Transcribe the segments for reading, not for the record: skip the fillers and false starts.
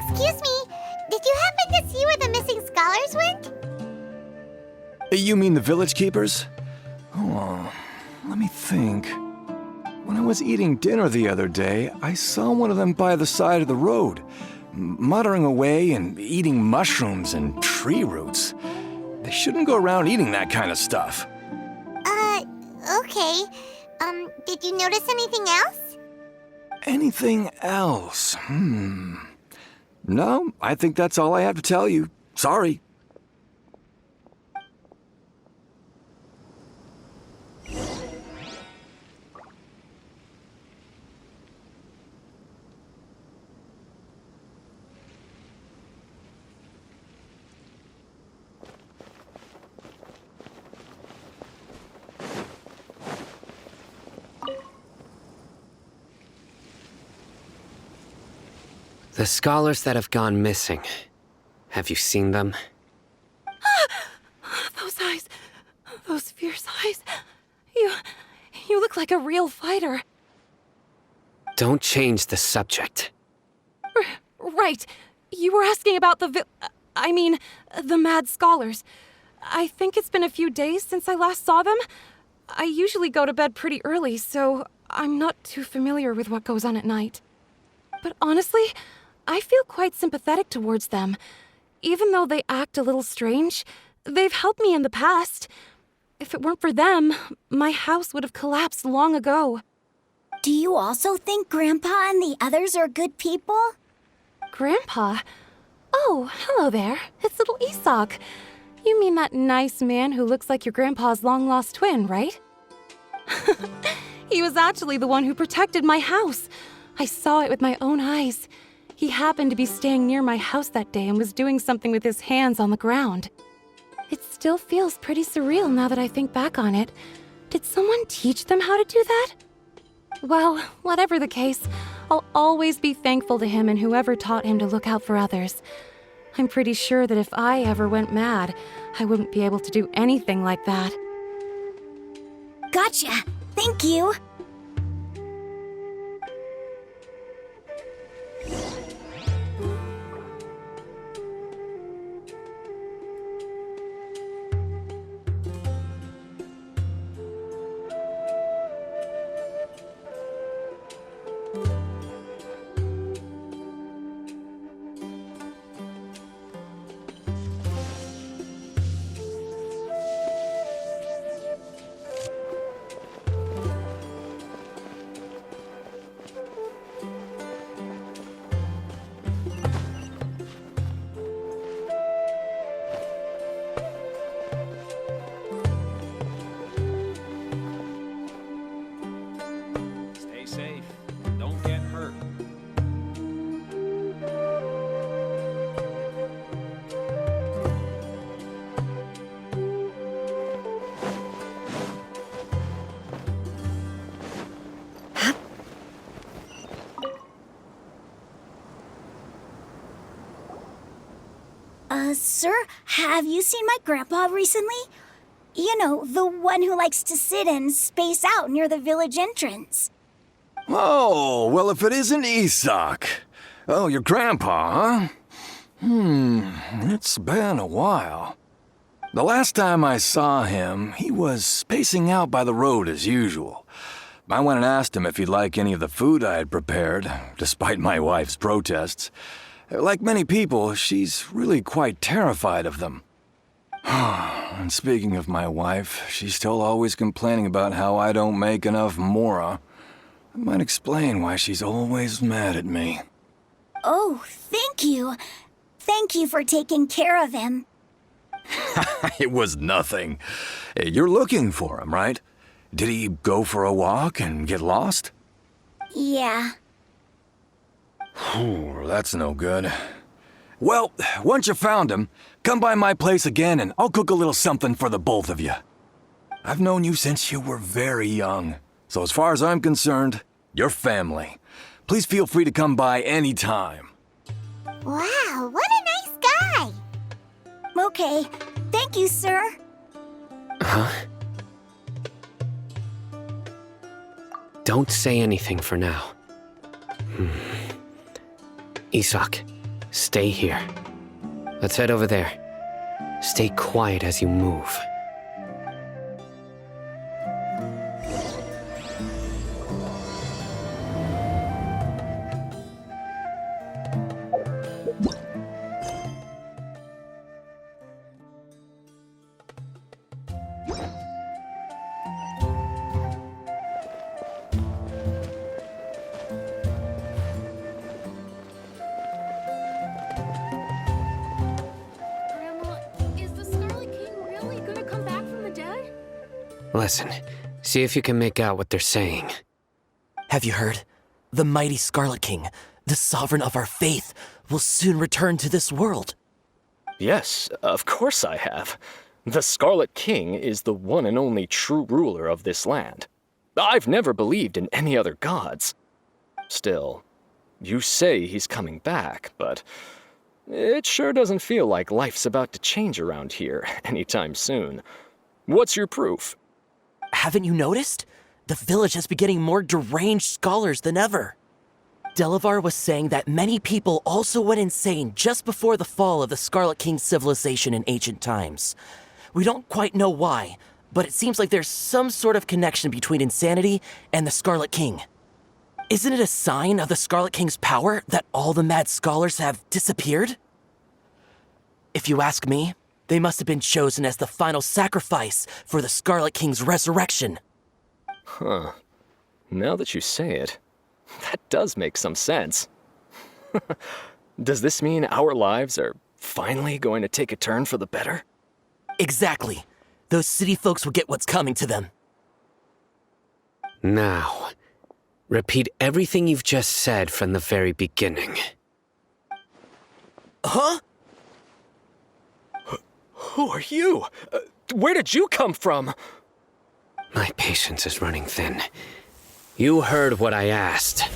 Excuse me, did you happen to see where the missing scholars went? You mean the village keepers? Oh, let me think. When I was eating dinner the other day, I saw one of them by the side of the road, muttering away and eating mushrooms and tree roots. They shouldn't go around eating that kind of stuff. Okay. Did you notice anything else? Anything else? No, I think that's all I have to tell you. Sorry. The scholars that have gone missing. Have you seen them? Those eyes. Those fierce eyes. You look like a real fighter. Don't change the subject. Right. You were asking about the mad scholars. I think it's been a few days since I last saw them. I usually go to bed pretty early, so I'm not too familiar with what goes on at night. But honestly, I feel quite sympathetic towards them. Even though they act a little strange, they've helped me in the past. If it weren't for them, my house would have collapsed long ago. Do you also think Grandpa and the others are good people? Grandpa? Oh, hello there. It's little Isak. You mean that nice man who looks like your grandpa's long-lost twin, right? He was actually the one who protected my house. I saw it with my own eyes. He happened to be staying near my house that day and was doing something with his hands on the ground. It still feels pretty surreal now that I think back on it. Did someone teach them how to do that? Well, whatever the case, I'll always be thankful to him and whoever taught him to look out for others. I'm pretty sure that if I ever went mad, I wouldn't be able to do anything like that. Gotcha. Thank you. Stay safe. Don't get hurt. Sir, have you seen my grandpa recently? You know, the one who likes to sit and space out near the village entrance. Oh, well, if it isn't Isak. Oh, your grandpa, huh? It's been a while. The last time I saw him, he was spacing out by the road as usual. I went and asked him if he'd like any of the food I had prepared, despite my wife's protests. Like many people, she's really quite terrified of them. And speaking of my wife, she's still always complaining about how I don't make enough mora. That might explain why she's always mad at me. Oh, thank you. Thank you for taking care of him. It was nothing. You're looking for him, right? Did he go for a walk and get lost? Yeah. Ooh, that's no good. Well, once you found him, come by my place again and I'll cook a little something for the both of you. I've known you since you were very young, so as far as I'm concerned, you're family. Please feel free to come by anytime. Wow, what a nice guy! Okay, thank you, sir. Huh? Don't say anything for now. Isak, stay here. Let's head over there. Stay quiet as you move. Grandma, is the Scarlet King really gonna come back from the dead? Listen, see if you can make out what they're saying. Have you heard? The mighty Scarlet King, the sovereign of our faith, will soon return to this world. Yes, of course I have. The Scarlet King is the one and only true ruler of this land. I've never believed in any other gods. Still, you say he's coming back, but it sure doesn't feel like life's about to change around here anytime soon. What's your proof? Haven't you noticed? The village has been getting more deranged scholars than ever. Delavar was saying that many people also went insane just before the fall of the Scarlet King's civilization in ancient times. We don't quite know why, but it seems like there's some sort of connection between insanity and the Scarlet King. Isn't it a sign of the Scarlet King's power that all the mad scholars have disappeared? If you ask me, they must have been chosen as the final sacrifice for the Scarlet King's resurrection. Huh. Now that you say it, that does make some sense. Does this mean our lives are finally going to take a turn for the better? Exactly. Those city folks will get what's coming to them. Now, repeat everything you've just said from the very beginning. Huh? Who are you? Where did you come from? My patience is running thin. You heard what I asked.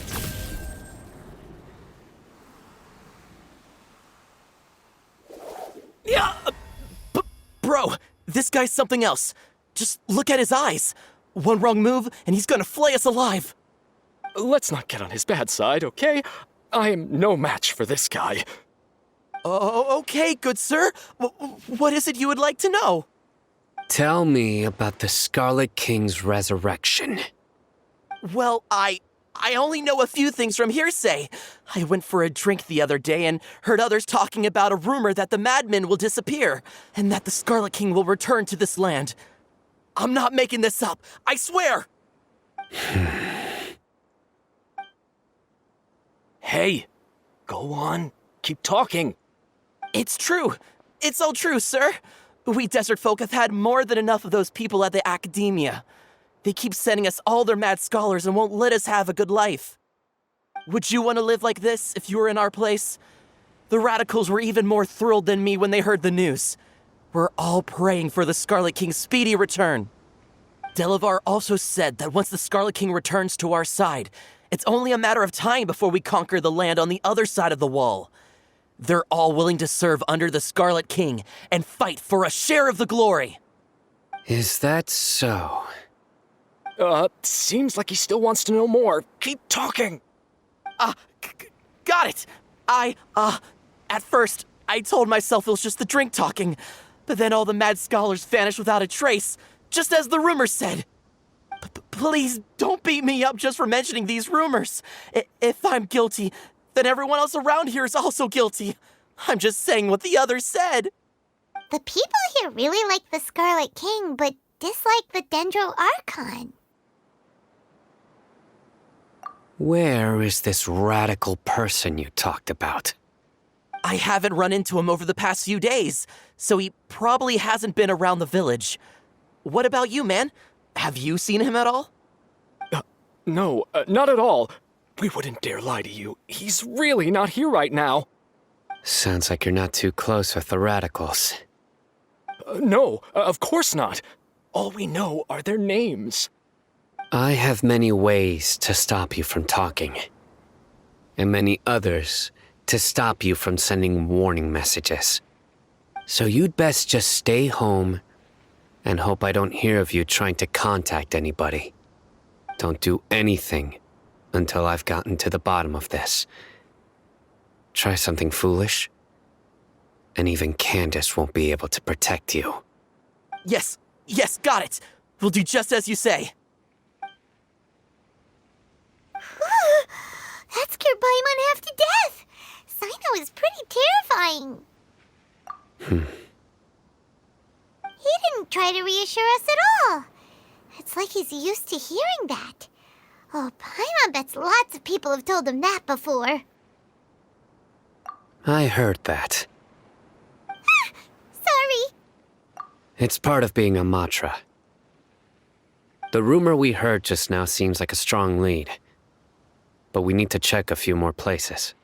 Yeah, bro, this guy's something else. Just look at his eyes. One wrong move, and he's gonna flay us alive. Let's not get on his bad side, okay? I am no match for this guy. Oh, okay, good sir. What is it you would like to know? Tell me about the Scarlet King's resurrection. Well, I only know a few things from hearsay. I went for a drink the other day and heard others talking about a rumor that the madmen will disappear and that the Scarlet King will return to this land. I'm not making this up, I swear! Hey, go on. Keep talking. It's true. It's all true, sir. We desert folk have had more than enough of those people at the academia. They keep sending us all their mad scholars and won't let us have a good life. Would you want to live like this if you were in our place? The radicals were even more thrilled than me when they heard the news. We're all praying for the Scarlet King's speedy return. Delavar also said that once the Scarlet King returns to our side, it's only a matter of time before we conquer the land on the other side of the wall. They're all willing to serve under the Scarlet King and fight for a share of the glory. Is that so? Seems like he still wants to know more. Keep talking. Got it. At first, I told myself it was just the drink talking, but then all the mad scholars vanished without a trace, just as the rumors said. Please don't beat me up just for mentioning these rumors. If I'm guilty, then everyone else around here is also guilty. I'm just saying what the others said. The people here really like the Scarlet King, but dislike the Dendro Archon. Where is this radical person you talked about? I haven't run into him over the past few days, so he probably hasn't been around the village. What about you, man? Have you seen him at all? No, not at all. We wouldn't dare lie to you. He's really not here right now. Sounds like you're not too close with the radicals. No, of course not. All we know are their names. I have many ways to stop you from talking, and many others to stop you from sending warning messages. So you'd best just stay home and hope I don't hear of you trying to contact anybody. Don't do anything until I've gotten to the bottom of this. Try something foolish, and even Candace won't be able to protect you. Yes, got it. We'll do just as you say. That scared Paimon half to death. Sino is pretty terrifying. He didn't try to reassure us at all. It's like he's used to hearing that. Oh, Paimon bets lots of people have told him that before. I heard that. Sorry. It's part of being a Matra. The rumor we heard just now seems like a strong lead, but we need to check a few more places.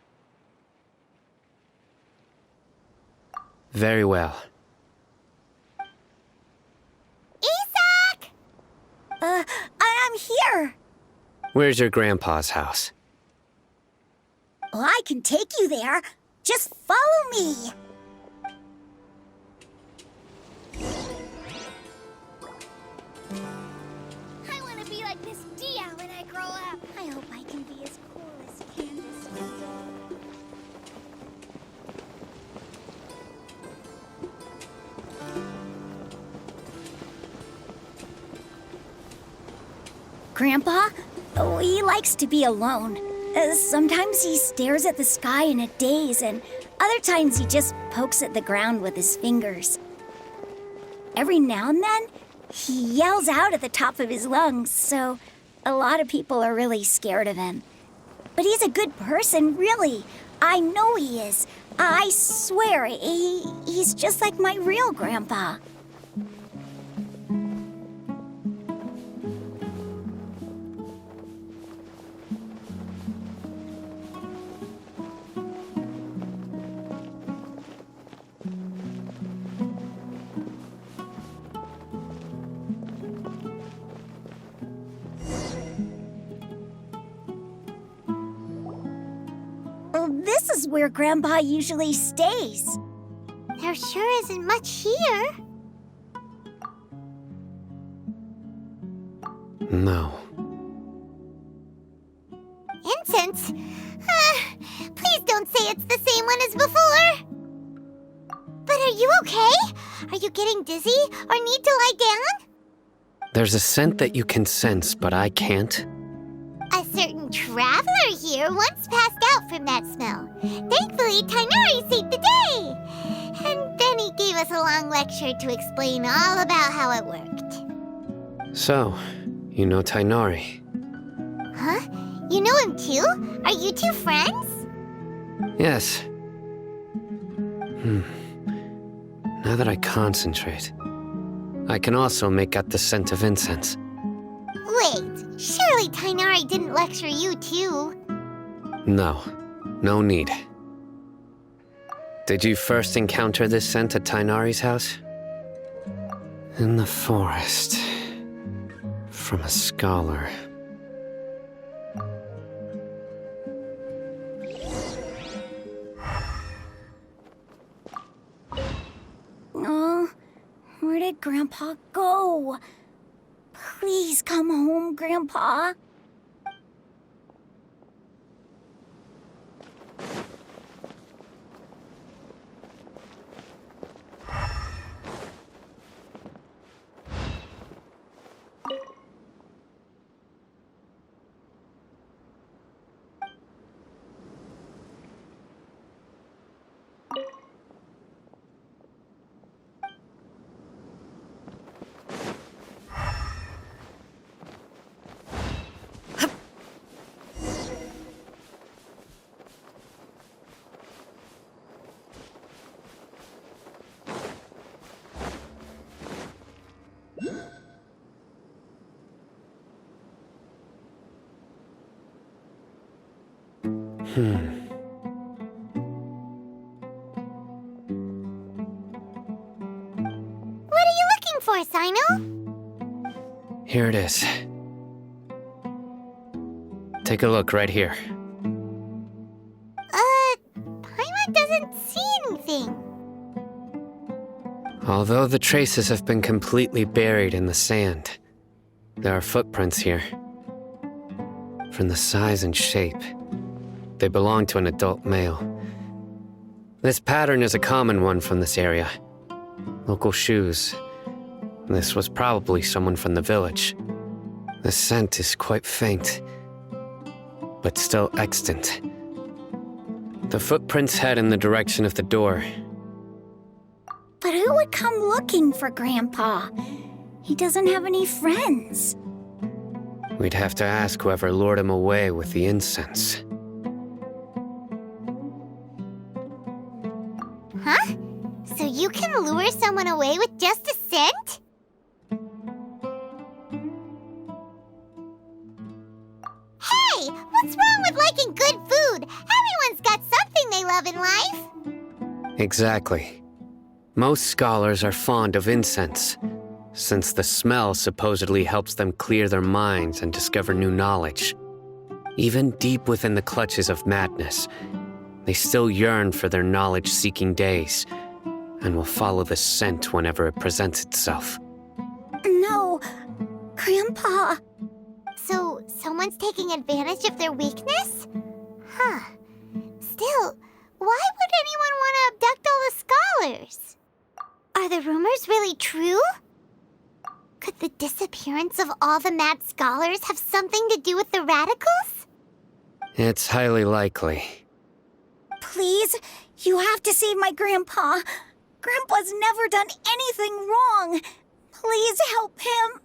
Very well. Isak! I'm here. Where's your grandpa's house? Well, I can take you there. Just follow me. I want to be like Miss Dia when I grow up. I hope I can be as cool as Candace. Grandpa? Oh, he likes to be alone. Sometimes he stares at the sky in a daze, and other times he just pokes at the ground with his fingers. Every now and then, he yells out at the top of his lungs, so a lot of people are really scared of him. But he's a good person, really. I know he is. I swear, he's just like my real grandpa. This is where Grandpa usually stays. There sure isn't much here. No. Incense? Please don't say it's the same one as before. But are you okay? Are you getting dizzy or need to lie down? There's a scent that you can sense, but I can't. A certain traveler here once passed out from that smell. Thankfully, Tainari saved the day. And then he gave us a long lecture to explain all about how it worked. So, you know Tainari? Huh? You know him too? Are you two friends? Yes. Now that I concentrate, I can also make out the scent of incense. Wait, surely Tainari didn't lecture you too? No, no need. Did you first encounter this scent at Tainari's house? In the forest. From a scholar. Oh, where did Grandpa go? Please come home, Grandpa. What are you looking for, Sino? Here it is. Take a look right here. Paimon doesn't see anything. Although the traces have been completely buried in the sand, there are footprints here. From the size and shape, they belong to an adult male. This pattern is a common one from this area. Local shoes. This was probably someone from the village. The scent is quite faint, but still extant. The footprints head in the direction of the door. But who would come looking for Grandpa? He doesn't have any friends. We'd have to ask whoever lured him away with the incense. Huh? So you can lure someone away with just a scent? Hey, what's wrong with liking good food? Everyone's got something they love in life. Exactly. Most scholars are fond of incense, since the smell supposedly helps them clear their minds and discover new knowledge. Even deep within the clutches of madness, they still yearn for their knowledge-seeking days, and will follow the scent whenever it presents itself. No, Grandpa. So, someone's taking advantage of their weakness? Huh. Still, why would anyone want to abduct all the scholars? Are the rumors really true? Could the disappearance of all the mad scholars have something to do with the radicals? It's highly likely. Please, you have to save my Grandpa. Grandpa's never done anything wrong. Please help him.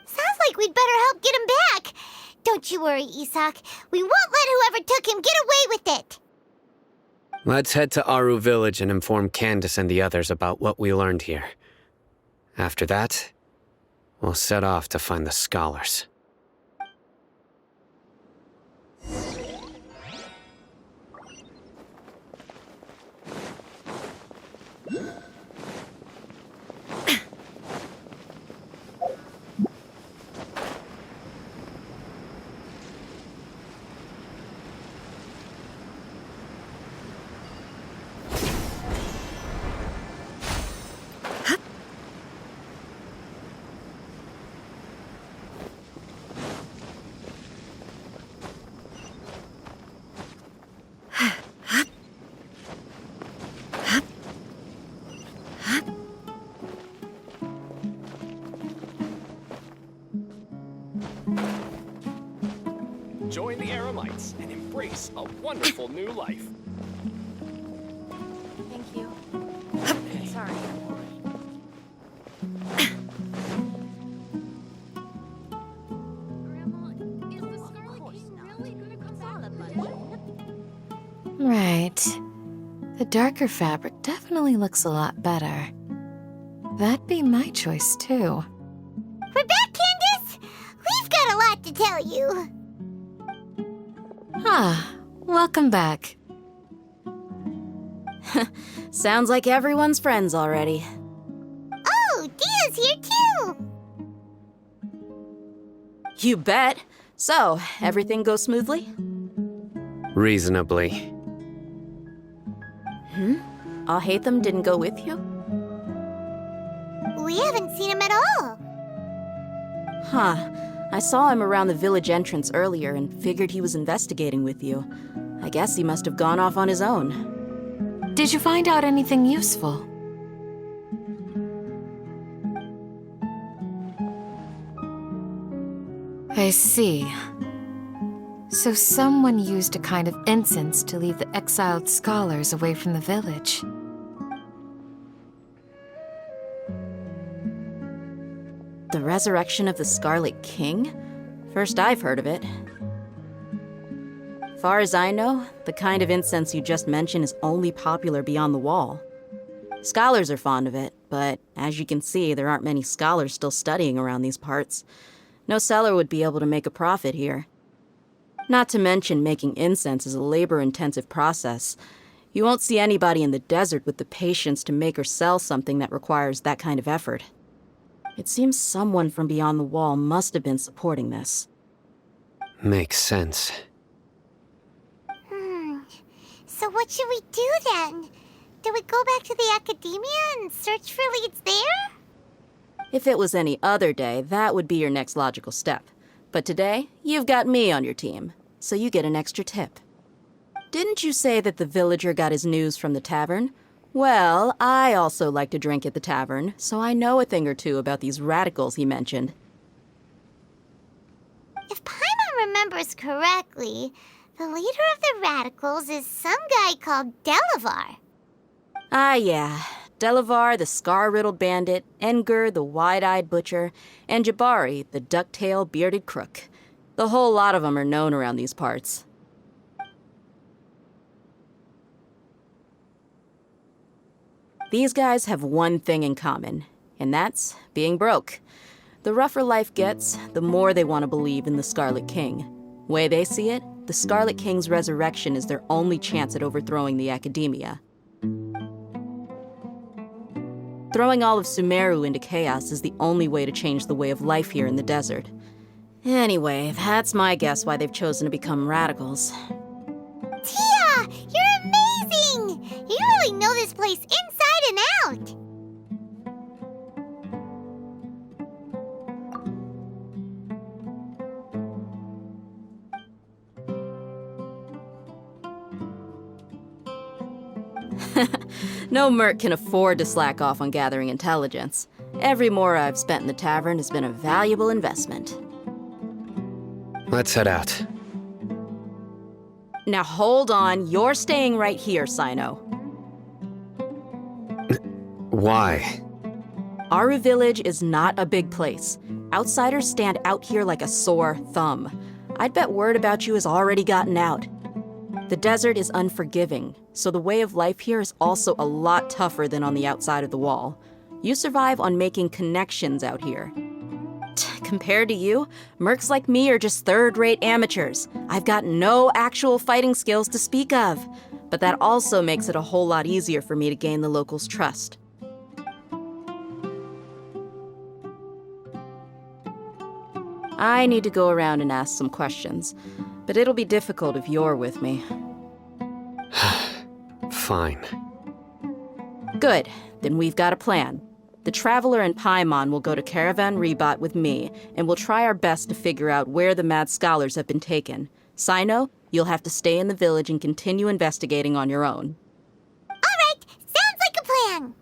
Sounds like we'd better help get him back. Don't you worry, Isak. We won't let whoever took him get away with it. Let's head to Aru Village and inform Candace and the others about what we learned here. After that, we'll set off to find the scholars. Join the Eremites and embrace a wonderful new life. Thank you. Sorry. Right. The darker fabric definitely looks a lot better. That'd be my choice, too. We're back, Candace! We've got a lot to tell you. Ah, welcome back. Sounds like everyone's friends already. Oh, Dia's here too! You bet. So, everything goes smoothly? Reasonably. Alhaitham didn't go with you? We haven't seen him at all. Huh. I saw him around the village entrance earlier and figured he was investigating with you. I guess he must have gone off on his own. Did you find out anything useful? I see. So someone used a kind of incense to lead the exiled scholars away from the village. The resurrection of the Scarlet King? First I've heard of it. Far as I know, the kind of incense you just mentioned is only popular beyond the wall. Scholars are fond of it, but as you can see, there aren't many scholars still studying around these parts. No seller would be able to make a profit here. Not to mention making incense is a labor-intensive process. You won't see anybody in the desert with the patience to make or sell something that requires that kind of effort. It seems someone from beyond the wall must have been supporting this. Makes sense. So what should we do then? Do we go back to the academia and search for leads there? If it was any other day, that would be your next logical step. But today, you've got me on your team, so you get an extra tip. Didn't you say that the villager got his news from the tavern? Well, I also like to drink at the tavern, so I know a thing or two about these radicals he mentioned. If Paimon remembers correctly, the leader of the radicals is some guy called Delavar. Ah, yeah. Delavar, the scar-riddled bandit, Engur, the wide-eyed butcher, and Jabari, the duck-tail bearded crook. The whole lot of them are known around these parts. These guys have one thing in common, and that's being broke. The rougher life gets, the more they want to believe in the Scarlet King. Way they see it, the Scarlet King's resurrection is their only chance at overthrowing the academia. Throwing all of Sumeru into chaos is the only way to change the way of life here in the desert. Anyway, that's my guess why they've chosen to become radicals. Tia! You're amazing! You really know this place inside and out! No merc can afford to slack off on gathering intelligence. Every mora I've spent in the tavern has been a valuable investment. Let's head out. Now hold on, you're staying right here, Sino. Why? Aru Village is not a big place. Outsiders stand out here like a sore thumb. I'd bet word about you has already gotten out. The desert is unforgiving, so the way of life here is also a lot tougher than on the outside of the wall. You survive on making connections out here. Compared to you, mercs like me are just third-rate amateurs. I've got no actual fighting skills to speak of. But that also makes it a whole lot easier for me to gain the locals' trust. I need to go around and ask some questions, but it'll be difficult if you're with me. Fine. Good, then we've got a plan. The Traveler and Paimon will go to Caravan Rebat with me, and we'll try our best to figure out where the mad scholars have been taken. Sino, you'll have to stay in the village and continue investigating on your own. All right, sounds like a plan.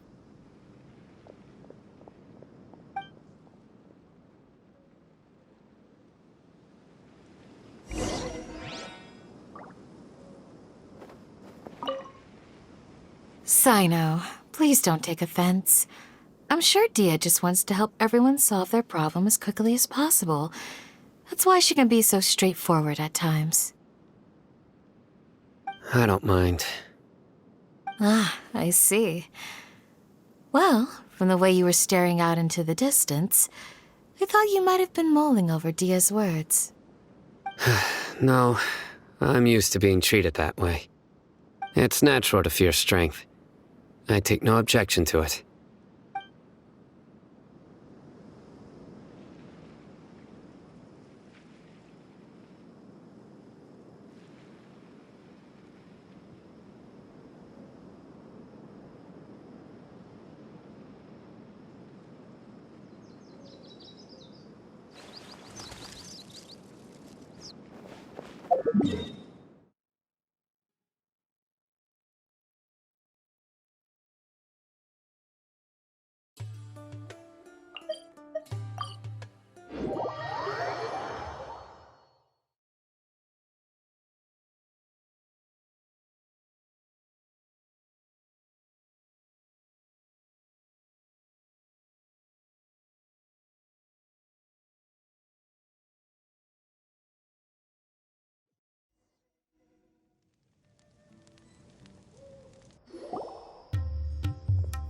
Sino, please don't take offense. I'm sure Dia just wants to help everyone solve their problem as quickly as possible. That's why she can be so straightforward at times. I don't mind. Ah, I see. Well, from the way you were staring out into the distance, I thought you might have been mulling over Dia's words. No, I'm used to being treated that way. It's natural to fear strength. I take no objection to it.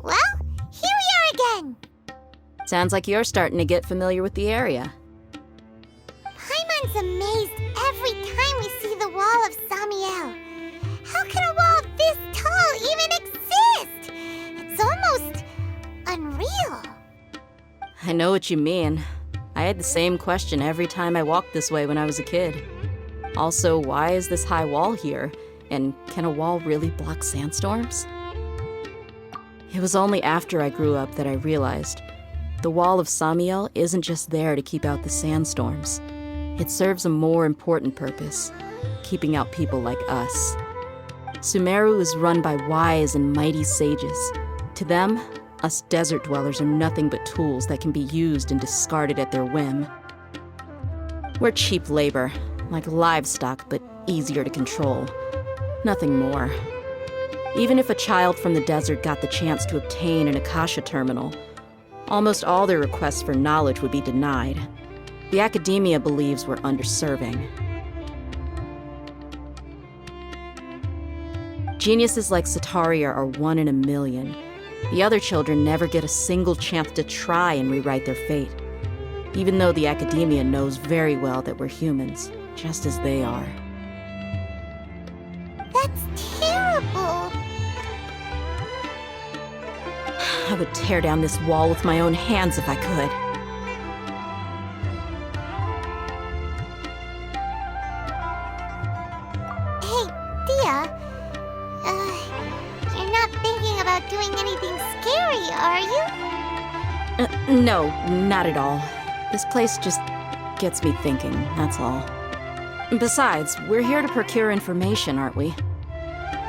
Well, here we are again. Sounds like you're starting to get familiar with the area. Paimon's amazed every time we see the wall of Samiel. How can a wall this tall even exist? It's almost unreal. I know what you mean. I had the same question every time I walked this way when I was a kid. Also, why is this high wall here? And can a wall really block sandstorms? It was only after I grew up that I realized the wall of Samiel isn't just there to keep out the sandstorms. It serves a more important purpose, keeping out people like us. Sumeru is run by wise and mighty sages. To them, us desert dwellers are nothing but tools that can be used and discarded at their whim. We're cheap labor, like livestock, but easier to control. Nothing more. Even if a child from the desert got the chance to obtain an Akasha terminal, almost all their requests for knowledge would be denied. The academia believes we're underserving. Geniuses like Sataria are 1 in a million. The other children never get a single chance to try and rewrite their fate, even though the academia knows very well that we're humans, just as they are. That's terrible. I would tear down this wall with my own hands if I could. Hey, Dia. You're not thinking about doing anything scary, are you? No, not at all. This place just gets me thinking, that's all. Besides, we're here to procure information, aren't we?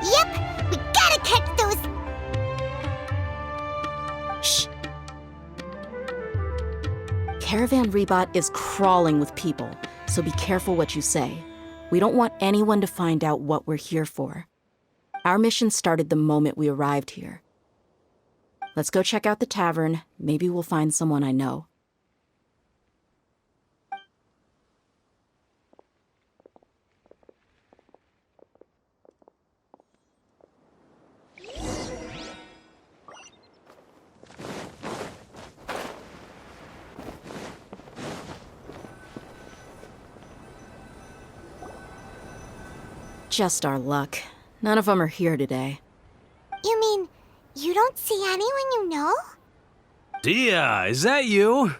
Yep, we gotta catch those. Shh. Caravan Rebot is crawling with people, so be careful what you say. We don't want anyone to find out what we're here for. Our mission started the moment we arrived here. Let's go check out the tavern. Maybe we'll find someone I know. Just our luck. None of them are here today. You mean you don't see anyone you know? Dia, is that you?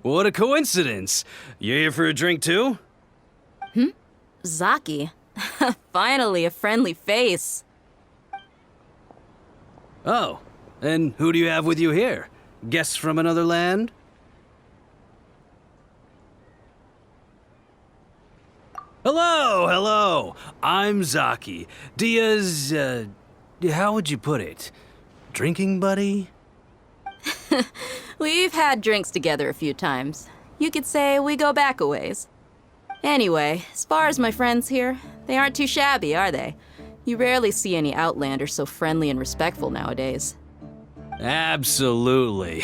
What a coincidence. You here for a drink too? Zaki. Finally, a friendly face. Oh, and who do you have with you here? Guests from another land? Hello, hello. I'm Zaki. Dia's, how would you put it? Drinking buddy? We've had drinks together a few times. You could say we go back a ways. Anyway, as far as my friends here, they aren't too shabby, are they? You rarely see any Outlanders so friendly and respectful nowadays. Absolutely.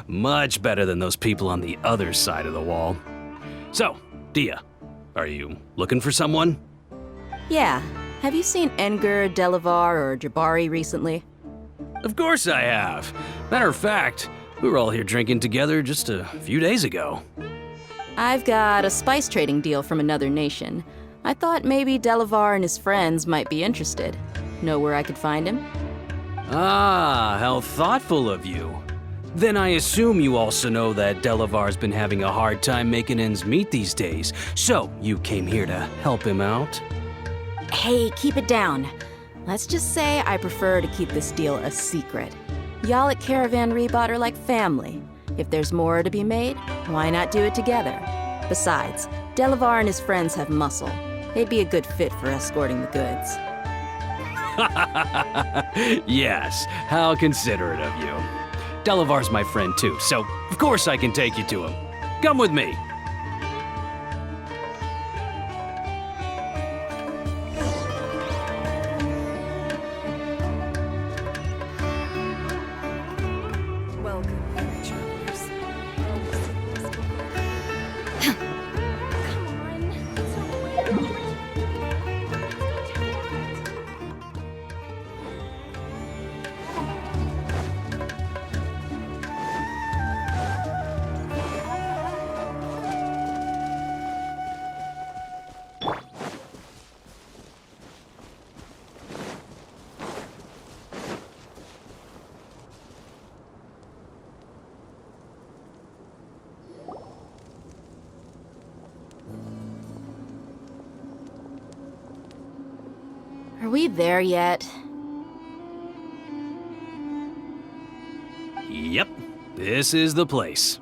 Much better than those people on the other side of the wall. So, Dia, are you looking for someone? Yeah. Have you seen Enger, Delavar, or Jabari recently? Of course I have. Matter of fact, we were all here drinking together just a few days ago. I've got a spice trading deal from another nation. I thought maybe Delavar and his friends might be interested. Know where I could find him? Ah, how thoughtful of you. Then I assume you also know that Delavar's been having a hard time making ends meet these days, so you came here to help him out? Hey, keep it down. Let's just say I prefer to keep this deal a secret. Y'all at Caravan Rebot are like family. If there's more to be made, why not do it together? Besides, Delavar and his friends have muscle. They'd be a good fit for escorting the goods. Yes, how considerate of you. Delavar's my friend too, so of course I can take you to him. Come with me. we there yet? Yep, this is the place.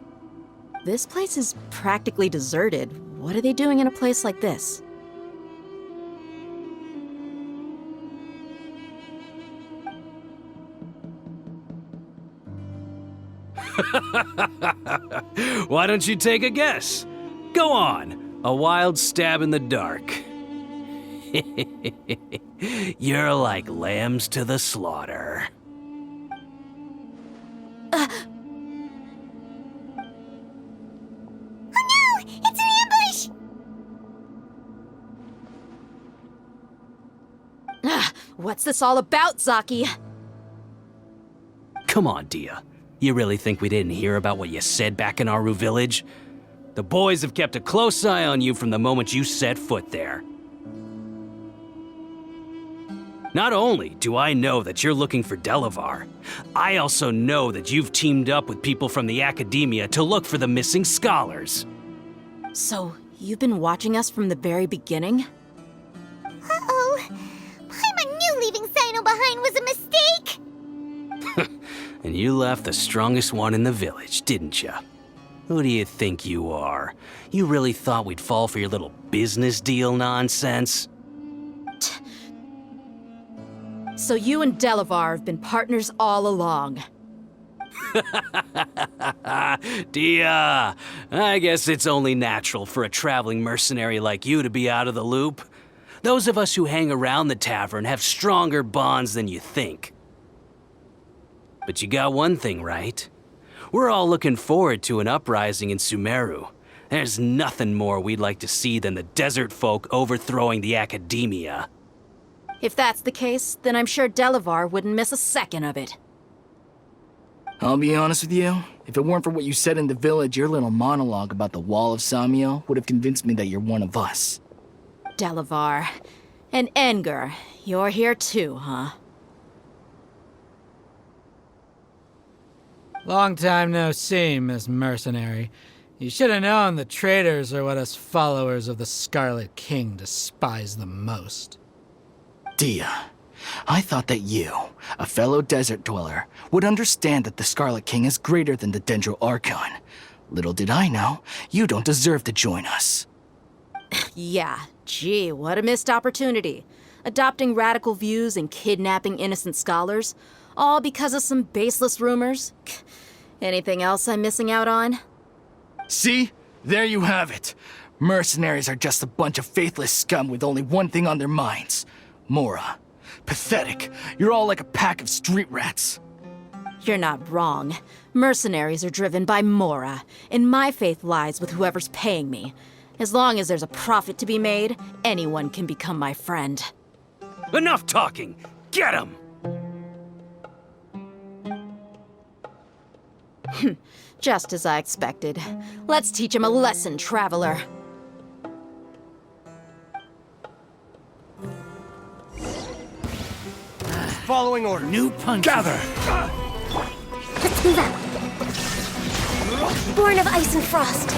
This place is practically deserted. What are they doing in a place like this? Why don't you take a guess? Go on, a wild stab in the dark. You're like lambs to the slaughter. Oh no! It's an ambush! What's this all about, Zaki? Come on, Dia. You really think we didn't hear about what you said back in Aru village? The boys have kept a close eye on you from the moment you set foot there. Not only do I know that you're looking for Delavar, I also know that you've teamed up with people from the Academia to look for the missing scholars. So, you've been watching us from the very beginning? Uh-oh. Paimon knew leaving Sino behind was a mistake! And you left the strongest one in the village, didn't you? Who do you think you are? You really thought we'd fall for your little business deal nonsense? So you and Delavar have been partners all along. Dia, I guess it's only natural for a traveling mercenary like you to be out of the loop. Those of us who hang around the tavern have stronger bonds than you think. But you got one thing right. We're all looking forward to an uprising in Sumeru. There's nothing more we'd like to see than the desert folk overthrowing the Academia. If that's the case, then I'm sure Delavar wouldn't miss a second of it. I'll be honest with you, if it weren't for what you said in the village, your little monologue about the Wall of Samiel would have convinced me that you're one of us. Delavar. And Enger, you're here too, huh? Long time no see, Miss Mercenary. You should have known the traitors are what us followers of the Scarlet King despise the most. Dia, I thought that you, a fellow desert dweller, would understand that the Scarlet King is greater than the Dendro Archon. Little did I know, you don't deserve to join us. Yeah, gee, what a missed opportunity. Adopting radical views and kidnapping innocent scholars, all because of some baseless rumors. Anything else I'm missing out on? See? There you have it. Mercenaries are just a bunch of faithless scum with only one thing on their minds. Mora. Pathetic. You're all like a pack of street rats. You're not wrong. Mercenaries are driven by Mora, and my faith lies with whoever's paying me. As long as there's a profit to be made, anyone can become my friend. Enough talking! Get him! Just as I expected. Let's teach him a lesson, traveler. Following order. New punch. Gather! Let's move out. Born of ice and frost.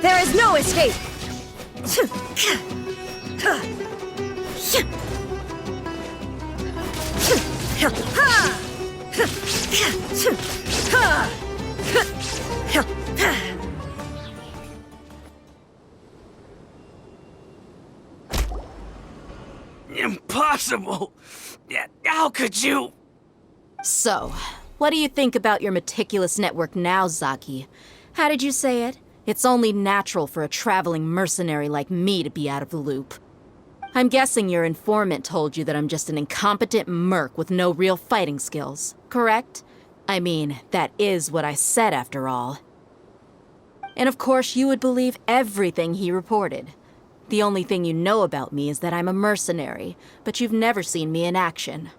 There is no escape! Impossible! How could you? So, what do you think about your meticulous network now, Zaki? How did you say it? It's only natural for a traveling mercenary like me to be out of the loop. I'm guessing your informant told you that I'm just an incompetent merc with no real fighting skills, correct? I mean, that is what I said after all. And of course you would believe everything he reported. The only thing you know about me is that I'm a mercenary, but you've never seen me in action.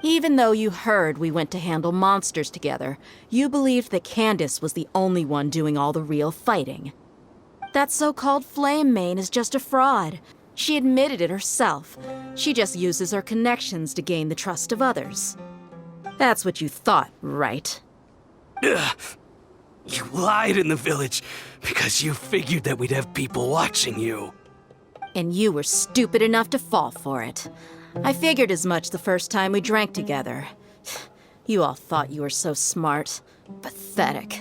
Even though you heard we went to handle monsters together, you believed that Candace was the only one doing all the real fighting. That so-called Flame Main is just a fraud. She admitted it herself. She just uses her connections to gain the trust of others. That's what you thought, right? Ugh. You lied in the village because you figured that we'd have people watching you. And you were stupid enough to fall for it. I figured as much the first time we drank together. You all thought you were so smart. Pathetic.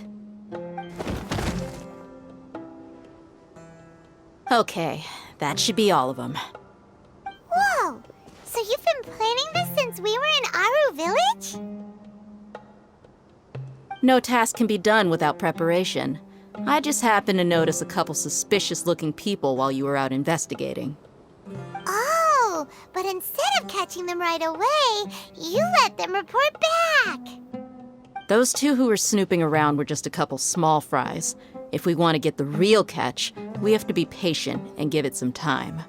Okay, that should be all of them. Whoa! So you've been planning this since we were in Aru Village? No task can be done without preparation. I just happened to notice a couple suspicious-looking people while you were out investigating. Oh, but instead of catching them right away, you let them report back. Those two who were snooping around were just a couple small fries. If we want to get the real catch, we have to be patient and give it some time.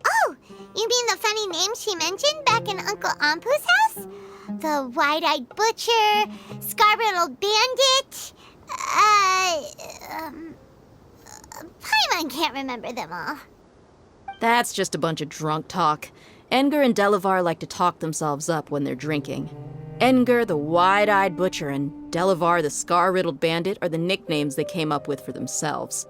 Oh, you mean the funny name she mentioned back in Uncle Ampu's house? The wide-eyed butcher, scar-riddled bandit, Paimon can't remember them all. That's just a bunch of drunk talk. Edgar and Delavar like to talk themselves up when they're drinking. Edgar, the wide-eyed butcher, and Delavar, the scar-riddled bandit, are the nicknames they came up with for themselves.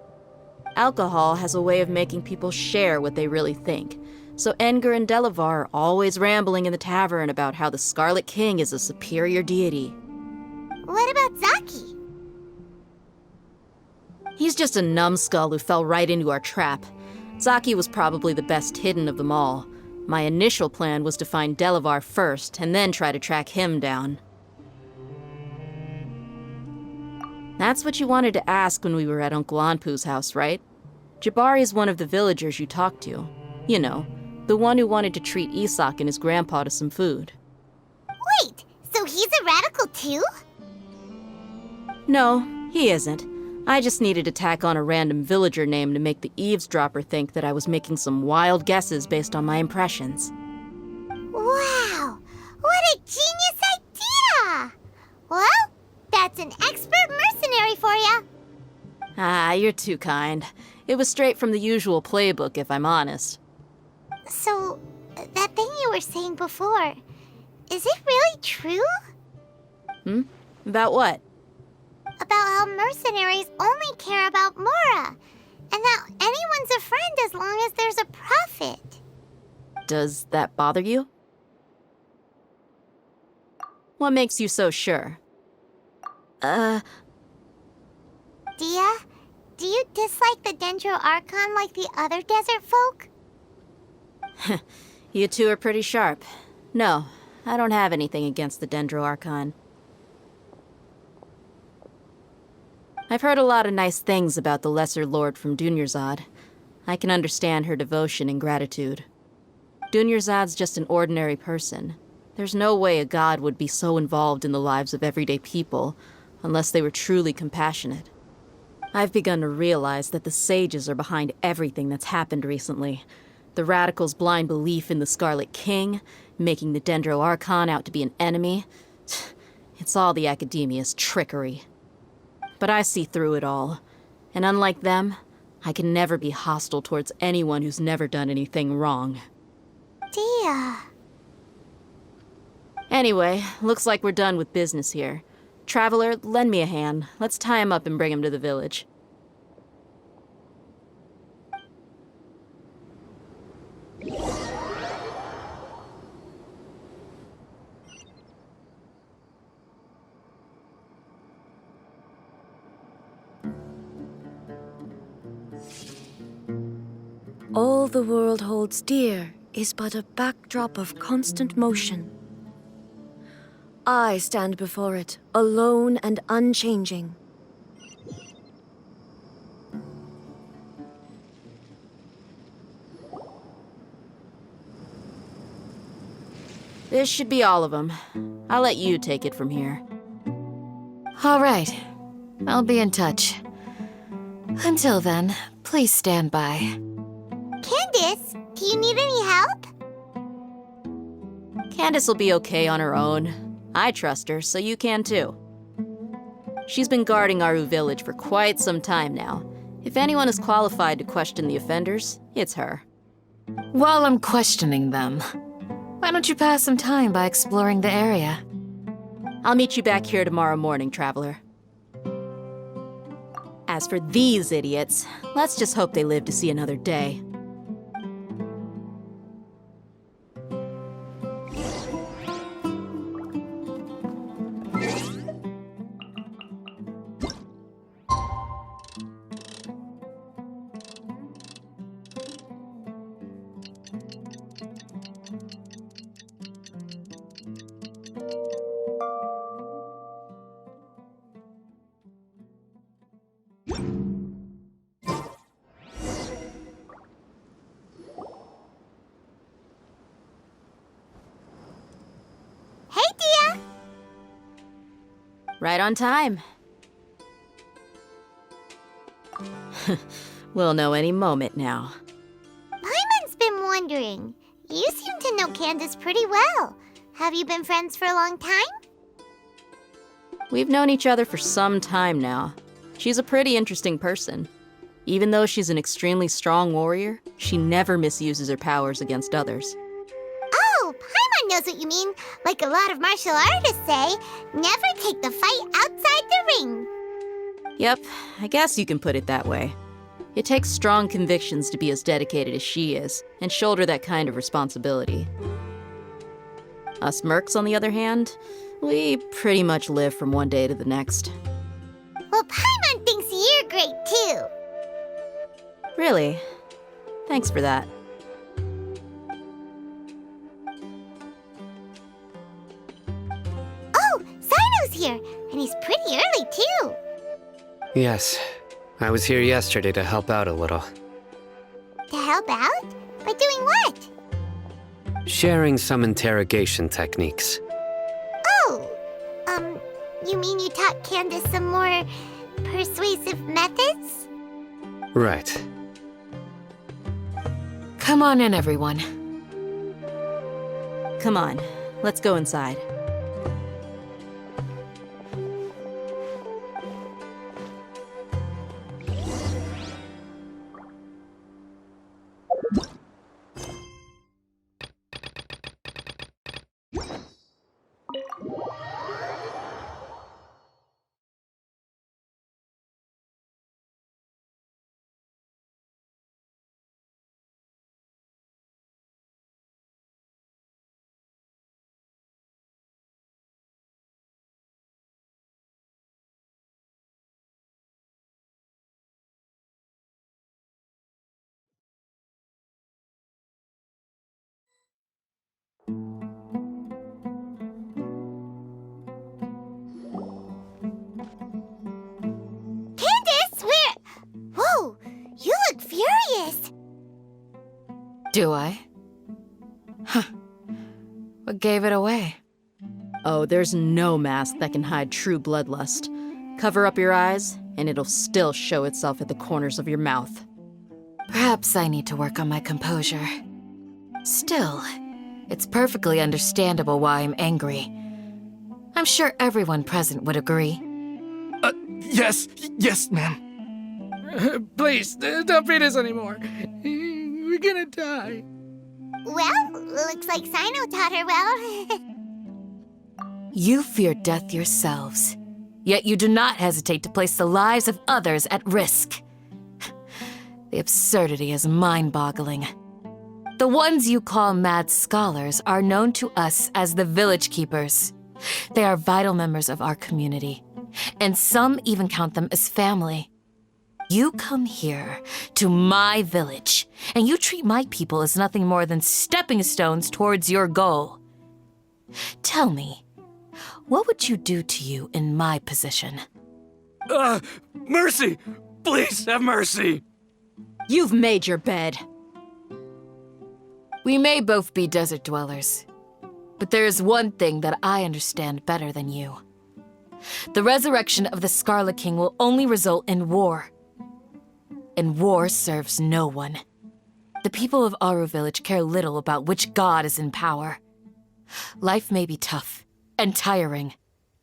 Alcohol has a way of making people share what they really think. So Edgar and Delavar are always rambling in the tavern about how the Scarlet King is a superior deity. What about Zaki? He's just a numbskull who fell right into our trap. Zaki was probably the best hidden of them all. My initial plan was to find Delavar first, and then try to track him down. That's what you wanted to ask when we were at Uncle Anpu's house, right? Jabari is one of the villagers you talked to. You know, the one who wanted to treat Isak and his grandpa to some food. Wait, so he's a radical too? No, he isn't. I just needed to tack on a random villager name to make the eavesdropper think that I was making some wild guesses based on my impressions. Wow, what a genius idea! Well, that's an expert mercenary for you. Ah, you're too kind. It was straight from the usual playbook, if I'm honest. So, that thing you were saying before, is it really true? About what? About how mercenaries only care about Mora, and that anyone's a friend as long as there's a profit. Does that bother you? What makes you so sure? Dia, do you dislike the Dendro Archon like the other desert folk? You two are pretty sharp. No, I don't have anything against the Dendro Archon. I've heard a lot of nice things about the Lesser Lord from Dunyarzad. I can understand her devotion and gratitude. Dunyarzad's just an ordinary person. There's no way a god would be so involved in the lives of everyday people, unless they were truly compassionate. I've begun to realize that the sages are behind everything that's happened recently. The radicals' blind belief in the Scarlet King, making the Dendro Archon out to be an enemy. It's all the Academia's trickery. But I see through it all. And unlike them, I can never be hostile towards anyone who's never done anything wrong. Dia. Anyway, looks like we're done with business here. Traveler, lend me a hand. Let's tie him up and bring him to the village. All the world holds dear is but a backdrop of constant motion. I stand before it, alone and unchanging. This should be all of them. I'll let you take it from here. All right. I'll be in touch. Until then, please stand by. Candace, do you need any help? Candace will be okay on her own. I trust her, so you can too. She's been guarding Aru Village for quite some time now. If anyone is qualified to question the offenders, it's her. While I'm questioning them, why don't you pass some time by exploring the area? I'll meet you back here tomorrow morning, Traveler. As for these idiots, let's just hope they live to see another day. Right on time. We'll know any moment now. Paimon's been wondering. You seem to know Candace pretty well. Have you been friends for a long time? We've known each other for some time now. She's a pretty interesting person. Even though she's an extremely strong warrior, she never misuses her powers against others. Oh, Paimon knows what you mean. Like a lot of martial artists say, never take the fight outside the ring. Yep, I guess you can put it that way. It takes strong convictions to be as dedicated as she is, and shoulder that kind of responsibility. Us mercs, on the other hand, we pretty much live from one day to the next. Well, Paimon thinks you're great too. Really? Thanks for that. Oh, Sino's here, and he's pretty early too. Yes, I was here yesterday to help out a little. To help out? By doing what? Sharing some interrogation techniques. Oh, you mean you taught Candace some more persuasive methods? Right. Come on in, everyone. Come on, let's go inside. Candace, where? Whoa, you look furious. Do I? Huh. What gave it away? Oh, there's no mask that can hide true bloodlust. Cover up your eyes, and it'll still show itself at the corners of your mouth. Perhaps I need to work on my composure. Still, it's perfectly understandable why I'm angry. I'm sure everyone present would agree. Yes, ma'am. Please, don't beat us anymore. We're gonna die. Well, looks like Sino taught her well. You fear death yourselves, yet you do not hesitate to place the lives of others at risk. The absurdity is mind-boggling. The ones you call mad scholars are known to us as the Village Keepers. They are vital members of our community, and some even count them as family. You come here to my village, and you treat my people as nothing more than stepping stones towards your goal. Tell me, what would you do to you in my position? Mercy! Please have mercy! You've made your bed. We may both be desert dwellers, but there is one thing that I understand better than you. The resurrection of the Scarlet King will only result in war. And war serves no one. The people of Aru Village care little about which god is in power. Life may be tough and tiring,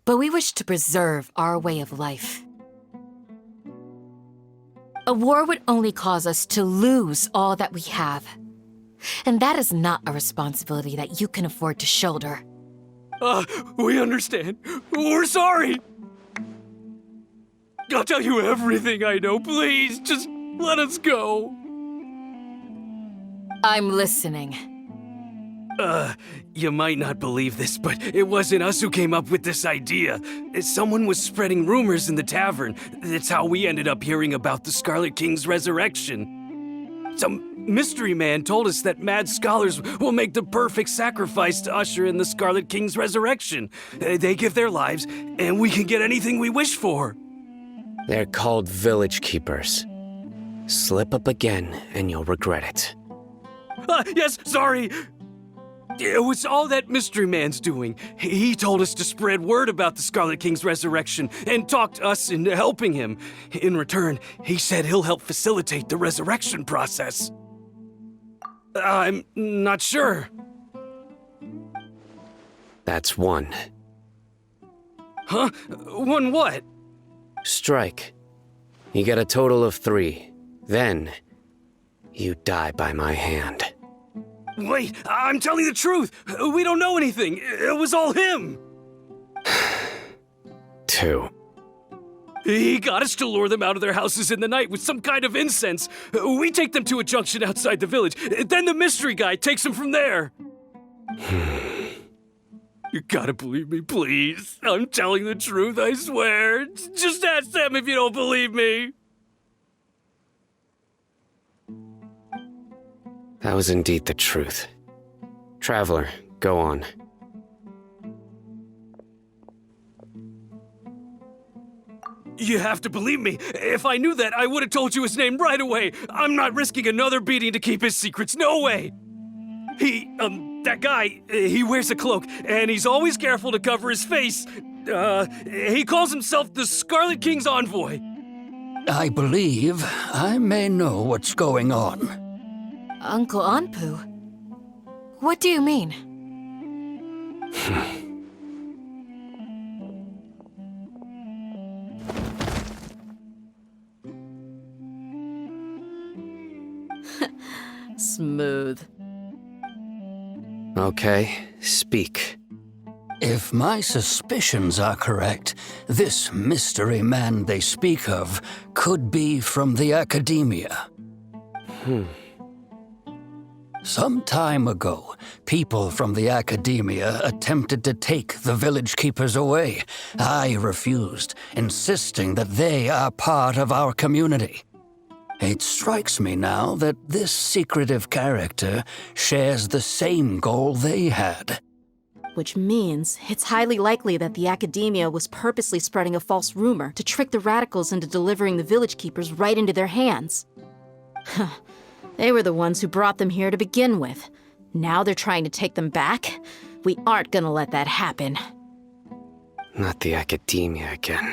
but we wish to preserve our way of life. A war would only cause us to lose all that we have. And that is not a responsibility that you can afford to shoulder. We understand. We're sorry. I'll tell you everything I know. Please, just let us go. I'm listening. You might not believe this, but it wasn't us who came up with this idea. Someone was spreading rumors in the tavern. That's how we ended up hearing about the Scarlet King's resurrection. Some mystery man told us that mad scholars will make the perfect sacrifice to usher in the Scarlet King's resurrection. They give their lives, and we can get anything we wish for. They're called village keepers. Slip up again, and you'll regret it. Yes, sorry. It was all that mystery man's doing. He told us to spread word about the Scarlet King's resurrection and talked us into helping him. In return, he said he'll help facilitate the resurrection process. I'm not sure. That's one. Huh? One what? Strike. You get a total of 3. Then, you die by my hand. Wait, I'm telling the truth. We don't know anything. It was all him. 2. He got us to lure them out of their houses in the night with some kind of incense. We take them to a junction outside the village. Then the mystery guy takes them from there. You gotta believe me, please. I'm telling the truth, I swear. Just ask them if you don't believe me. That was indeed the truth. Traveler, go on. You have to believe me. If I knew that, I would have told you his name right away. I'm not risking another beating to keep his secrets. No way. That guy, he wears a cloak, and he's always careful to cover his face. He calls himself the Scarlet King's envoy. I believe I may know what's going on. Uncle Anpu? What do you mean? Smooth. Okay, speak. If my suspicions are correct, this mystery man they speak of could be from the Academia. Some time ago, people from the Academia attempted to take the village keepers away. I refused, insisting that they are part of our community. It strikes me now that this secretive character shares the same goal they had. Which means it's highly likely that the Academia was purposely spreading a false rumor to trick the radicals into delivering the village keepers right into their hands. They were the ones who brought them here to begin with. Now they're trying to take them back? We aren't gonna let that happen. Not the Academia again.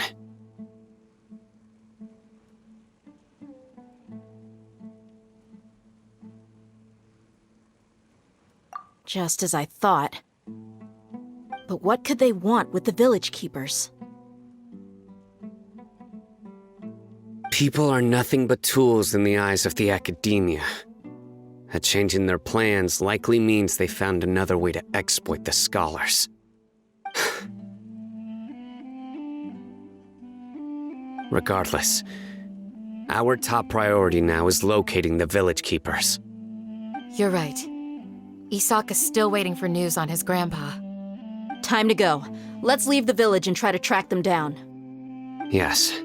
Just as I thought. But what could they want with the village keepers? People are nothing but tools in the eyes of the Academia. A change in their plans likely means they found another way to exploit the scholars. Regardless, our top priority now is locating the village keepers. You're right. Isak is still waiting for news on his grandpa. Time to go. Let's leave the village and try to track them down. Yes.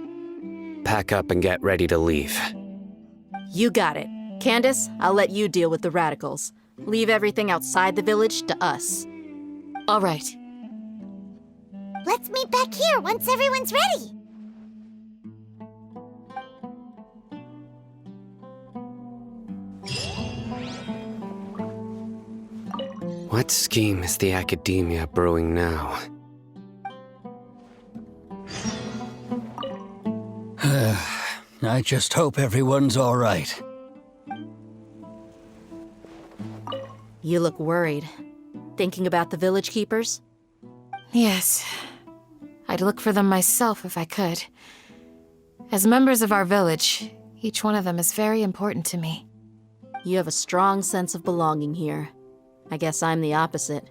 Pack up and get ready to leave. You got it. Candace, I'll let you deal with the radicals. Leave everything outside the village to us. All right. Let's meet back here once everyone's ready. What scheme is the Academia brewing now? I just hope everyone's all right. You look worried. Thinking about the village keepers? Yes. I'd look for them myself if I could. As members of our village, each one of them is very important to me. You have a strong sense of belonging here. I guess I'm the opposite.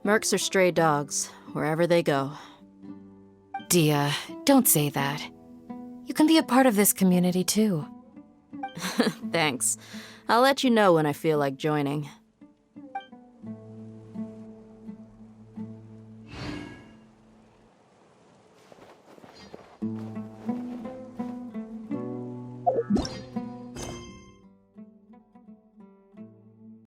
Mercs are stray dogs, wherever they go. Dia, don't say that. You can be a part of this community too. Thanks. I'll let you know when I feel like joining.